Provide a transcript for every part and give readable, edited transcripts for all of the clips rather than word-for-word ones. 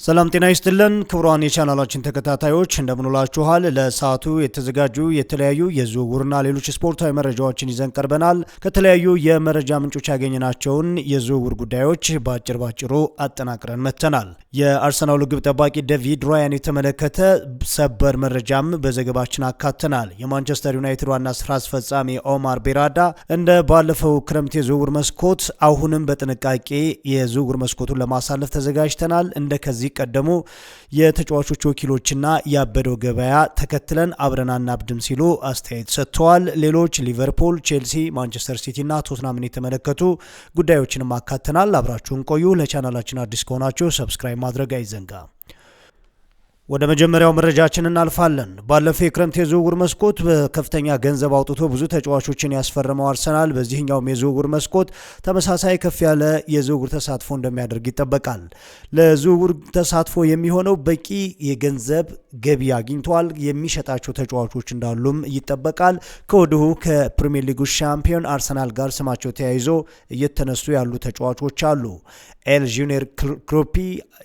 ሰላም ጤና ይስጥልን ክቡራን የቻናላችን ተከታታዮች እንደምንላችኋል። ለሰዓቱ የተዘጋጁ የተለያዩ የዝውውርና ሌሎች ስፖርታዊ መረጃዎችን ይዘን ቀርበናል። ከተለያዩ የመረጃ ምንጮች ያገኘናቸውን የዝውውር ጉዳዮች ባጭሩ አጠናቅረን መጥተናል። የአርሰናሉ ግብ ጠባቂ ዴቪድ ራያን የተመለከተ ሰበር መረጃም በዘገባችን አካተናል። የማንቸስተር ዩናይትድ ዋና ስራ አስፈጻሚ ኦማር ቤራዳ እንደ ባለፈው ክረምት የዝውውር መስኮት አሁንም በጥንቃቄ የዝውውር መስኮቱን ለማሳለፍ ተዘጋጅተናል። እንደከዚህ ቀደሙ የተጫዋቾች ወኪሎችና ያበደው ገበያ ተከትለን አብረን አናብድም ሲሉ አስተያየት ሰጥተዋል። ሌሎች ሊቨርፑል፣ ቼልሲ፣ ማንቸስተር ሲቲ እና ቶትናምን የተመለከቱ ጉዳዮችንም አካተናል። አብራችሁን ቆዩ። ለቻናላችን አዲስ ከሆናችሁ ሰብስክራይብ ማድረግ አይዘንጋ። ወደ መጀመሪያው መረጃችን እናልፋለን። ባለፈው የክረምት የዝውውር መስኮት በከፍተኛ ገንዘብ አውጥቶ ብዙ ተጫዋቾችን ያስፈረመው አርሰናል በዚህኛውም የዝውውር መስኮት ተመሳሳይ ከፍ ያለ የዝውውር ተሳትፎ እንደሚያደርግ ይጠበቃል። ለዝውውር ተሳትፎ የሚሆነው በቂ የገንዘብ ገቢ አግኝቷል። የሚሸጣቸው ተጫዋቾች እንዳሉም ይጠበቃል። ከወዲሁ ከፕሪሚየር ሊጉ ሻምፒዮን አርሰናል ጋር ስማቸው ተያይዞ እየተነሱ ያሉ ተጫዋቾች አሉ። ኤል ጁኒየር ክሩፒ፣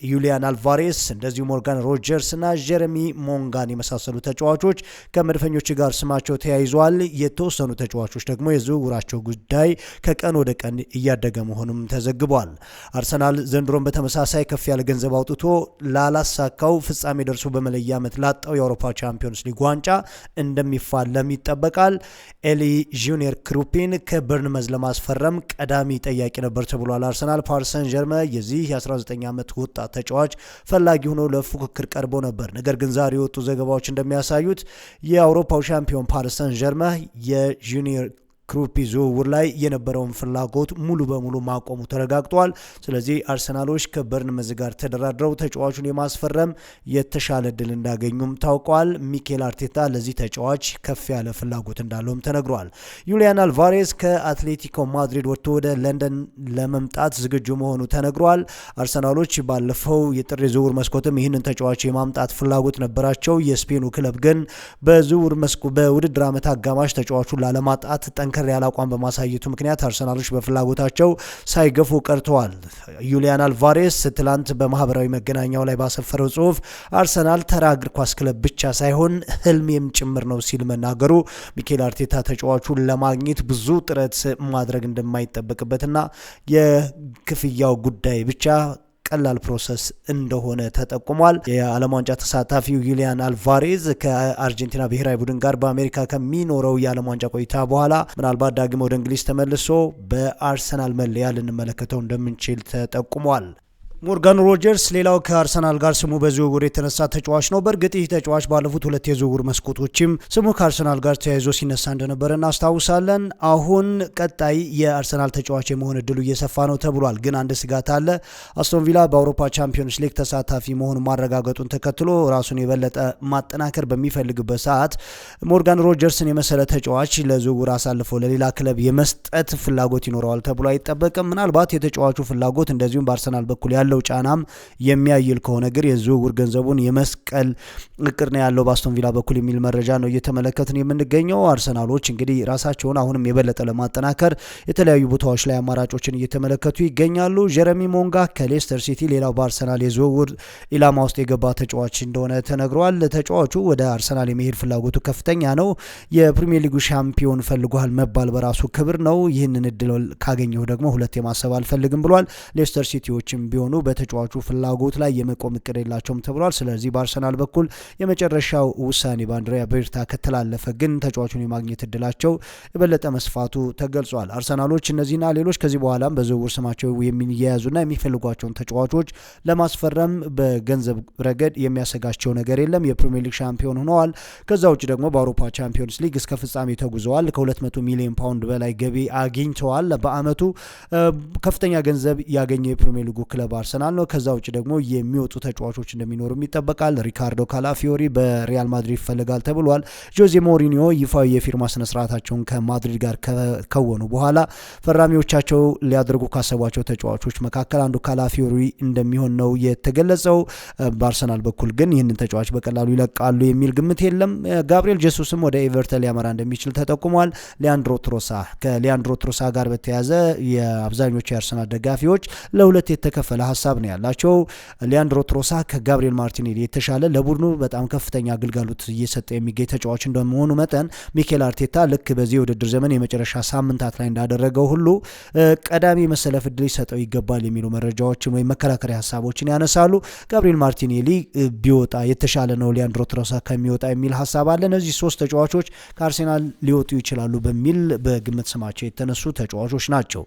ዩሊያን አልቫሬስ፣ እንደዚሁ ሞርጋን ሮጀርስ እና ጀረሚ ሞንጋን የመሳሰሉ ተጫዋቾች ከመድፈኞች ጋር ስማቸው ተያይዟል። የተወሰኑ ተጫዋቾች ደግሞ የዝውውራቸው ጉዳይ ከቀን ወደ ቀን እያደገ መሆኑም ተዘግቧል። አርሰናል ዘንድሮም በተመሳሳይ ከፍ ያለ ገንዘብ አውጥቶ ላላሳካው ፍጻሜ ደርሶ በመለያ ዓመት ላጣው የአውሮፓ ቻምፒዮንስ ሊግ ዋንጫ እንደሚፋለም ይጠበቃል። ኤሊ ጁኒየር ክሩፒን ከበርንመዝ ለማስፈረም ቀዳሚ ጠያቂ ነበር ተብሏል። አርሰናል ፓሪስ ሰን ዠርመን የዚህ የ19 ዓመት ወጣት ተጫዋች ፈላጊ ሆኖ ለፉክክር ቀርቦ ነበር። ነገር ግን ዛሬ የወጡ ዘገባዎች እንደሚያሳዩት የአውሮፓው ሻምፒዮን ፓሪስ ሰን ዠርመን የጁኒየር ክሩፒ ዝውውር ላይ የነበረውን ፍላጎት ሙሉ በሙሉ ማቆሙ ተረጋግጧል። ስለዚህ አርሰናሎች ከበርንመዝ ጋር ተደራድረው ተጫዋቹን የማስፈረም የተሻለ እድል እንዳገኙም ታውቋል። ሚኬል አርቴታ ለዚህ ተጫዋች ከፍ ያለ ፍላጎት እንዳለውም ተነግሯል። ዩሊያን አልቫሬስ ከአትሌቲኮ ማድሪድ ወጥቶ ወደ ለንደን ለመምጣት ዝግጁ መሆኑ ተነግሯል። አርሰናሎች ባለፈው የጥር ዝውውር መስኮትም ይህንን ተጫዋች የማምጣት ፍላጎት ነበራቸው። የስፔኑ ክለብ ግን በውድድር ዓመት አጋማሽ ተጫዋቹን ላለማጣት ጠንከር ያለ አቋም በማሳየቱ ምክንያት አርሰናሎች በፍላጎታቸው ሳይገፉ ቀርተዋል። ዩሊያን አልቫሬስ ትላንት በማህበራዊ መገናኛው ላይ ባሰፈረው ጽሁፍ አርሰናል ተራ እግር ኳስ ክለብ ብቻ ሳይሆን ህልሜም ጭምር ነው ሲል መናገሩ ሚኬል አርቴታ ተጫዋቹን ለማግኘት ብዙ ጥረት ማድረግ እንደማይጠበቅበትና የክፍያው ጉዳይ ብቻ ቀላል ፕሮሰስ እንደሆነ ተጠቁሟል። የዓለም ዋንጫ ተሳታፊው ዩሊያን አልቫሬዝ ከአርጀንቲና ብሔራዊ ቡድን ጋር በአሜሪካ ከሚኖረው የዓለም ዋንጫ ቆይታ በኋላ ምናልባት ዳግም ወደ እንግሊዝ ተመልሶ በአርሰናል መለያ ልንመለከተው እንደምንችል ተጠቁሟል። ሞርጋን ሮጀርስ ሌላው ከአርሰናል ጋር ስሙ በዝውውር የተነሳ ተጫዋች ነው። በእርግጥ ይህ ተጫዋች ባለፉት ሁለት የዝውውር መስኮቶችም ስሙ ከአርሰናል ጋር ተያይዞ ሲነሳ እንደነበረ እናስታውሳለን። አሁን ቀጣይ የአርሰናል ተጫዋች የመሆን እድሉ እየሰፋ ነው ተብሏል። ግን አንድ ስጋት አለ። አስቶን ቪላ በአውሮፓ ቻምፒዮንስ ሊግ ተሳታፊ መሆኑን ማረጋገጡን ተከትሎ ራሱን የበለጠ ማጠናከር በሚፈልግበት ሰዓት ሞርጋን ሮጀርስን የመሰለ ተጫዋች ለዝውውር አሳልፎ ለሌላ ክለብ የመስጠት ፍላጎት ይኖረዋል ተብሎ አይጠበቅም። ምናልባት የተጫዋቹ ፍላጎት እንደዚሁም በአርሰናል በኩል ያለው ጫናም የሚያይል ከሆነ ግን የዝውውር ገንዘቡን የመስቀል እቅድ ነው ያለው በአስቶን ቪላ በኩል የሚል መረጃ ነው እየተመለከትን የምንገኘው። አርሰናሎች እንግዲህ ራሳቸውን አሁንም የበለጠ ለማጠናከር የተለያዩ ቦታዎች ላይ አማራጮችን እየተመለከቱ ይገኛሉ። ጀረሚ ሞንጋ ከሌስተር ሲቲ ሌላው በአርሰናል የዝውውር ኢላማ ውስጥ የገባ ተጫዋች እንደሆነ ተነግሯል። ተጫዋቹ ወደ አርሰናል የመሄድ ፍላጎቱ ከፍተኛ ነው። የፕሪሚየር ሊጉ ሻምፒዮን ፈልጓል መባል በራሱ ክብር ነው። ይህንን እድል ካገኘው ደግሞ ሁለት የማሰብ አልፈልግም ብሏል። ሌስተር ሲቲዎችም ቢሆኑ በተጫዋቹ ፍላጎት ላይ የመቆም እቅድ የላቸውም ተብሏል። ስለዚህ በአርሰናል በኩል የመጨረሻው ውሳኔ በአንድሪያ ቤርታ ከተላለፈ ግን ተጫዋቹን የማግኘት እድላቸው የበለጠ መስፋቱ ተገልጿል። አርሰናሎች እነዚህና ሌሎች ከዚህ በኋላም በዝውውር ስማቸው የሚያያዙና የሚፈልጓቸውን ተጫዋቾች ለማስፈረም በገንዘብ ረገድ የሚያሰጋቸው ነገር የለም። የፕሪሚየር ሊግ ሻምፒዮን ሆነዋል። ከዛ ውጭ ደግሞ በአውሮፓ ቻምፒዮንስ ሊግ እስከ ፍጻሜ ተጉዘዋል። ከ200 ሚሊዮን ፓውንድ በላይ ገቢ አግኝተዋል። በአመቱ ከፍተኛ ገንዘብ ያገኘው የፕሪሚየር ሊጉ ክለብ አርሰናል ነው። ከዛ ውጭ ደግሞ የሚወጡ ተጫዋቾች እንደሚኖሩም ይጠበቃል። ሪካርዶ ካላፊዮሪ በሪያል ማድሪድ ይፈልጋል ተብሏል። ጆዜ ሞሪኒዮ ይፋዊ የፊርማ ስነ ስርዓታቸውን ከማድሪድ ጋር ከወኑ በኋላ ፈራሚዎቻቸው ሊያደርጉ ካሰቧቸው ተጫዋቾች መካከል አንዱ ካላፊዮሪ እንደሚሆን ነው የተገለጸው። በአርሰናል በኩል ግን ይህንን ተጫዋች በቀላሉ ይለቃሉ የሚል ግምት የለም። ጋብሪኤል ጄሱስም ወደ ኤቨርተን ሊያመራ እንደሚችል ተጠቁሟል። ከሊያንድሮ ትሮሳ ጋር በተያያዘ የአብዛኞቹ የአርሰናል ደጋፊዎች ለሁለት የተከፈለ ሀሳብ ነው ያላቸው። ሊያንድሮ ትሮሳርድ ከጋብሪኤል ማርቲኔሊ የተሻለ ለቡድኑ በጣም ከፍተኛ አገልግሎት እየሰጠ የሚገኝ ተጫዋች እንደመሆኑ መጠን ሚኬል አርቴታ ልክ በዚህ የውድድር ዘመን የመጨረሻ ሳምንታት ላይ እንዳደረገው ሁሉ ቀዳሚ መሰለፍ እድል ሊሰጠው ይገባል የሚሉ መረጃዎችን ወይም መከራከሪያ ሀሳቦችን ያነሳሉ። ጋብሪኤል ማርቲኔሊ ቢወጣ የተሻለ ነው ሊያንድሮ ትሮሳርድ ከሚወጣ የሚል ሀሳብ አለ። እነዚህ ሶስት ተጫዋቾች ከአርሴናል ሊወጡ ይችላሉ በሚል በግምት ስማቸው የተነሱ ተጫዋቾች ናቸው።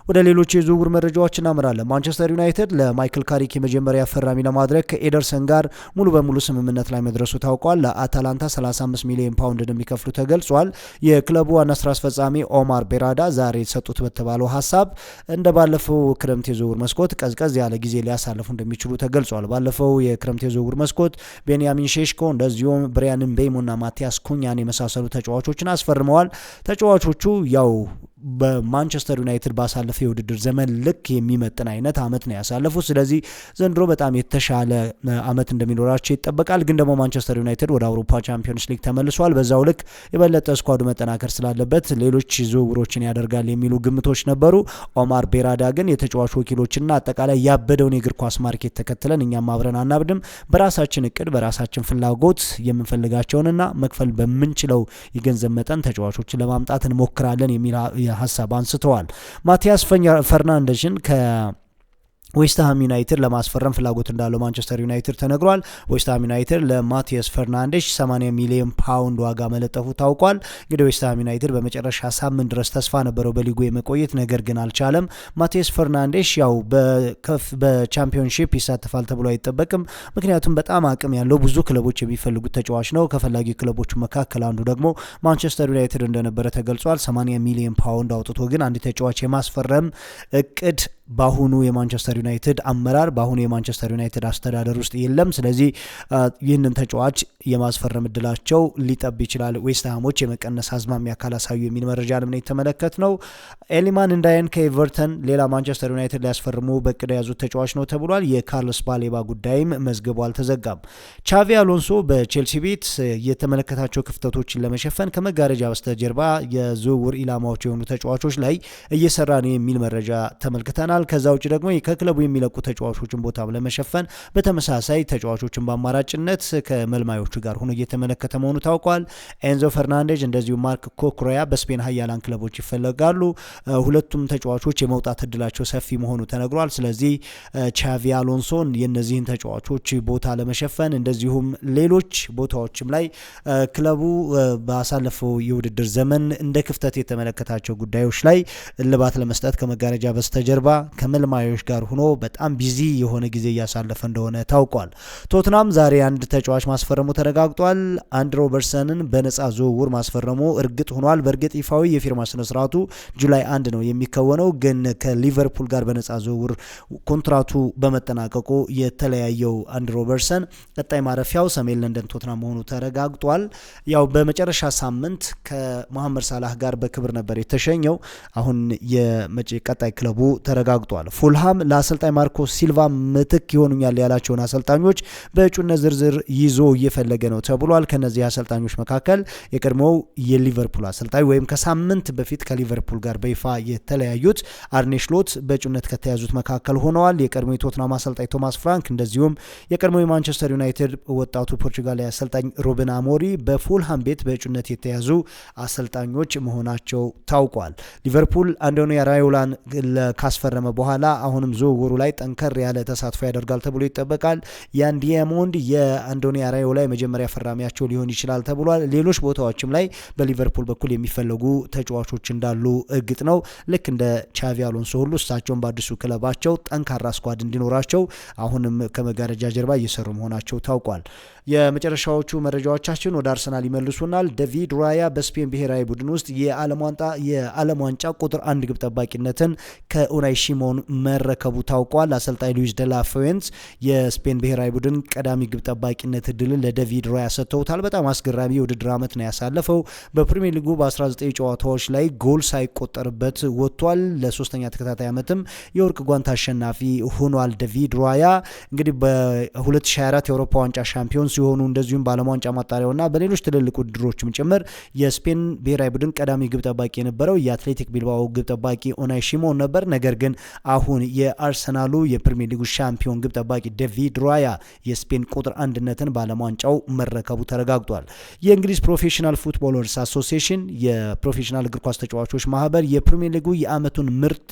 ወደ ሌሎች የዝውውር መረጃዎች እናመራለን። ማንቸስተር ዩናይትድ ለማይክል ካሪክ የመጀመሪያ ፈራሚ ለማድረግ ከኤደርሰን ጋር ሙሉ በሙሉ ስምምነት ላይ መድረሱ ታውቋል። ለአታላንታ 35 ሚሊዮን ፓውንድ እንደሚከፍሉ ተገልጿል። የክለቡ ዋና ስራ አስፈጻሚ ኦማር ቤራዳ ዛሬ የተሰጡት በተባለው ሀሳብ እንደ ባለፈው ክረምት የዝውውር መስኮት ቀዝቀዝ ያለ ጊዜ ሊያሳልፉ እንደሚችሉ ተገልጿል። ባለፈው የክረምት የዝውውር መስኮት ቤንያሚን ሼሽኮ እንደዚሁም ብሪያን ምቤሞና ማቲያስ ኩኛን የመሳሰሉ ተጫዋቾችን አስፈርመዋል። ተጫዋቾቹ ያው በማንቸስተር ዩናይትድ ባሳለፈው የውድድር ዘመን ልክ የሚመጥን አይነት አመት ነው ያሳለፉት። ስለዚህ ዘንድሮ በጣም የተሻለ አመት እንደሚኖራቸው ይጠበቃል። ግን ደግሞ ማንቸስተር ዩናይትድ ወደ አውሮፓ ቻምፒዮንስ ሊግ ተመልሷል። በዛው ልክ የበለጠ ስኳዱ መጠናከር ስላለበት ሌሎች ዝውውሮችን ያደርጋል የሚሉ ግምቶች ነበሩ። ኦማር ቤራዳ ግን የተጫዋች ወኪሎችና አጠቃላይ ያበደውን የእግር ኳስ ማርኬት ተከትለን እኛም አብረን አናብድም፣ በራሳችን እቅድ በራሳችን ፍላጎት የምንፈልጋቸውንና መክፈል በምንችለው የገንዘብ መጠን ተጫዋቾችን ለማምጣት እንሞክራለን የሚል ሀሳብ አንስተዋል። ማቲያስ ፈርናንዴዝን ዌስትሃም ዩናይትድ ለማስፈረም ፍላጎት እንዳለው ማንቸስተር ዩናይትድ ተነግሯል። ዌስትሃም ዩናይትድ ለማቲያስ ፈርናንዴዝ 80 ሚሊዮን ፓውንድ ዋጋ መለጠፉ ታውቋል። እንግዲህ ዌስትሃም ዩናይትድ በመጨረሻ ሳምንት ድረስ ተስፋ ነበረው በሊጉ የመቆየት ነገር ግን አልቻለም። ማቲያስ ፈርናንዴዝ ያው በቻምፒዮንሺፕ ይሳተፋል ተብሎ አይጠበቅም። ምክንያቱም በጣም አቅም ያለው ብዙ ክለቦች የሚፈልጉት ተጫዋች ነው። ከፈላጊ ክለቦች መካከል አንዱ ደግሞ ማንቸስተር ዩናይትድ እንደነበረ ተገልጿል። 80 ሚሊዮን ፓውንድ አውጥቶ ግን አንድ ተጫዋች የማስፈረም እቅድ በአሁኑ የማንቸስተር ዩናይትድ አመራር በአሁኑ የማንቸስተር ዩናይትድ አስተዳደር ውስጥ የለም። ስለዚህ ይህንን ተጫዋች የማስፈረም እድላቸው ሊጠብ ይችላል፣ ዌስትሃሞች የመቀነስ አዝማሚያ ካላሳዩ የሚል መረጃ ነው የተመለከት ነው። ኤሊማን እንዳየን ከኤቨርተን ሌላ ማንቸስተር ዩናይትድ ሊያስፈርሙ በእቅድ የያዙት ተጫዋች ነው ተብሏል። የካርሎስ ባሌባ ጉዳይም መዝገቡ አልተዘጋም። ቻቪ አሎንሶ በቼልሲ ቤት የተመለከታቸው ክፍተቶችን ለመሸፈን ከመጋረጃ በስተጀርባ የዝውውር ኢላማዎች የሆኑ ተጫዋቾች ላይ እየሰራ ነው የሚል መረጃ ተመልክተናል። ከዛ ውጭ ደግሞ ከክለቡ የሚለቁ ተጫዋቾችን ቦታ ለመሸፈን በተመሳሳይ ተጫዋቾችን በአማራጭነት ከመልማዮቹ ጋር ሆኖ እየተመለከተ መሆኑ ታውቋል። ኤንዞ ፈርናንዴዝ እንደዚሁ ማርክ ኮክሮያ በስፔን ሀያላን ክለቦች ይፈለጋሉ። ሁለቱም ተጫዋቾች የመውጣት እድላቸው ሰፊ መሆኑ ተነግሯል። ስለዚህ ቻቪ አሎንሶን የነዚህን ተጫዋቾች ቦታ ለመሸፈን እንደዚሁም ሌሎች ቦታዎችም ላይ ክለቡ ባሳለፈው የውድድር ዘመን እንደ ክፍተት የተመለከታቸው ጉዳዮች ላይ እልባት ለመስጠት ከመጋረጃ በስተጀርባ ከመልማዮች ጋር ሆኖ በጣም ቢዚ የሆነ ጊዜ እያሳለፈ እንደሆነ ታውቋል። ቶትናም ዛሬ አንድ ተጫዋች ማስፈረሙ ተረጋግጧል። አንድ ሮበርትሰንን በነፃ ዝውውር ማስፈረሙ እርግጥ ሆኗል። በእርግጥ ይፋዊ የፊርማ ስነ ስርዓቱ ጁላይ 1 ነው የሚከወነው። ግን ከሊቨርፑል ጋር በነፃ ዝውውር ኮንትራቱ በመጠናቀቁ የተለያየው አንድ ሮበርትሰን ቀጣይ ማረፊያው ሰሜን ለንደን ቶትናም መሆኑ ተረጋግጧል። ያው በመጨረሻ ሳምንት ከመሐመድ ሳላህ ጋር በክብር ነበር የተሸኘው። አሁን የቀጣይ ክለቡ ተረጋግጧል። ፉልሃም ለአሰልጣኝ ማርኮ ሲልቫ ምትክ ይሆኑኛል ያላቸውን አሰልጣኞች በእጩነት ዝርዝር ይዞ እየፈለገ ነው ተብሏል። ከነዚህ አሰልጣኞች መካከል የቀድሞው የሊቨርፑል አሰልጣኝ ወይም ከሳምንት በፊት ከሊቨርፑል ጋር በይፋ የተለያዩት አርኔ ስሎት በእጩነት ከተያዙት መካከል ሆነዋል። የቀድሞ የቶትናም አሰልጣኝ ቶማስ ፍራንክ እንደዚሁም የቀድሞ የማንቸስተር ዩናይትድ ወጣቱ ፖርቹጋላዊ አሰልጣኝ ሩበን አሞሪ በፉልሃም ቤት በእጩነት የተያዙ አሰልጣኞች መሆናቸው ታውቋል። ሊቨርፑል አንቶኒዮ ራዮላን ካስፈረመ በኋላ አሁንም ዝውውሩ ላይ ጠንከር ያለ ተሳትፎ ያደርጋል ተብሎ ይጠበቃል። ያን ዲያሞንድ የአንቶኒዮ ራዮላ የመጀመሪያ ፈራሚያቸው ሊሆን ይችላል ተብሏል። ሌሎች ቦታዎችም ላይ በሊቨርፑል በኩል የሚፈለጉ ተጫዋቾች እንዳሉ እርግጥ ነው። ልክ እንደ ቻቪ አሎንሶ ሁሉ እሳቸውን በአዲሱ ክለባቸው ጠንካራ ስኳድ እንዲኖራቸው አሁንም ከመጋረጃ ጀርባ እየሰሩ መሆናቸው ታውቋል። የመጨረሻዎቹ መረጃዎቻችን ወደ አርሰናል ይመልሱናል። ዴቪድ ራያ በስፔን ብሔራዊ ቡድን ውስጥ የዓለም ዋንጫ ቁጥር 1 ግብ ጠባቂነትን ከኡናይ ሲሞን መረከቡ ታውቋል። አሰልጣኝ ሉዊስ ደላ ፉዌንስ የስፔን ብሔራዊ ቡድን ቀዳሚ ግብ ጠባቂነት እድልን ለዴቪድ ራያ ሰጥተውታል። በጣም አስገራሚ የውድድር ዓመት ነው ያሳለፈው። በፕሪሚየር ሊጉ በ19 ጨዋታዎች ላይ ጎል ሳይቆጠርበት ወጥቷል። ለሶስተኛ ተከታታይ ዓመትም የወርቅ ጓንት አሸናፊ ሆኗል። ዴቪድ ራያ እንግዲህ በ2024 የአውሮፓ ዋንጫ ሻምፒዮን ሲሆኑ እንደዚሁም በዓለም ዋንጫ ማጣሪያውና በሌሎች ትልልቅ ውድድሮችም ጭምር የስፔን ብሔራዊ ቡድን ቀዳሚ ግብ ጠባቂ የነበረው የአትሌቲክ ቢልባኦ ግብ ጠባቂ ኡናይ ሲሞን ነበር። ነገር ግን አሁን የአርሰናሉ የፕሪሚየር ሊጉ ሻምፒዮን ግብ ጠባቂ ዴቪድ ራያ የስፔን ቁጥር አንድነትን በዓለም ዋንጫው መረከቡ ተረጋግጧል። የእንግሊዝ ፕሮፌሽናል ፉትቦለርስ አሶሲዬሽን የፕሮፌሽናል እግር ኳስ ተጫዋቾች ማህበር የፕሪሚየር ሊጉ የአመቱን ምርጥ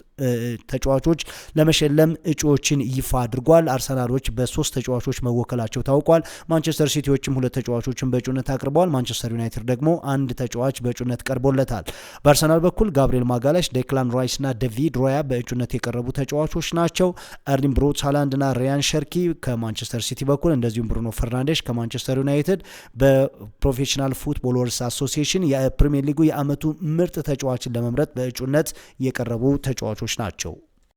ተጫዋቾች ለመሸለም እጩዎችን ይፋ አድርጓል። አርሰናሎች በ3 ተጫዋቾች መወከላቸው ታውቋል። ማንቸስተር ሲቲዎችም 2 ተጫዋቾችን በእጩነት አቅርበዋል። ማንቸስተር ዩናይትድ ደግሞ 1 ተጫዋች በእጩነት ቀርቦለታል። በአርሰናል በኩል ጋብሪኤል ማጋላሽ፣ ዴክላን ራይስ እና ዴቪድ ራያ በእጩነት የቀረቡ ተጫዋቾች ናቸው። ኤርሊንግ ብሮት ሃላንድ እና ሪያን ሸርኪ ከማንቸስተር ሲቲ በኩል እንደዚሁም ብሩኖ ፈርናንዴሽ ከማንቸስተር ዩናይትድ በፕሮፌሽናል ፉትቦለርስ አሶሲዬሽን የፕሪሚየር ሊጉ የአመቱ ምርጥ ተጫዋችን ለመምረጥ በእጩነት የቀረቡ ተጫዋቾች ናቸው።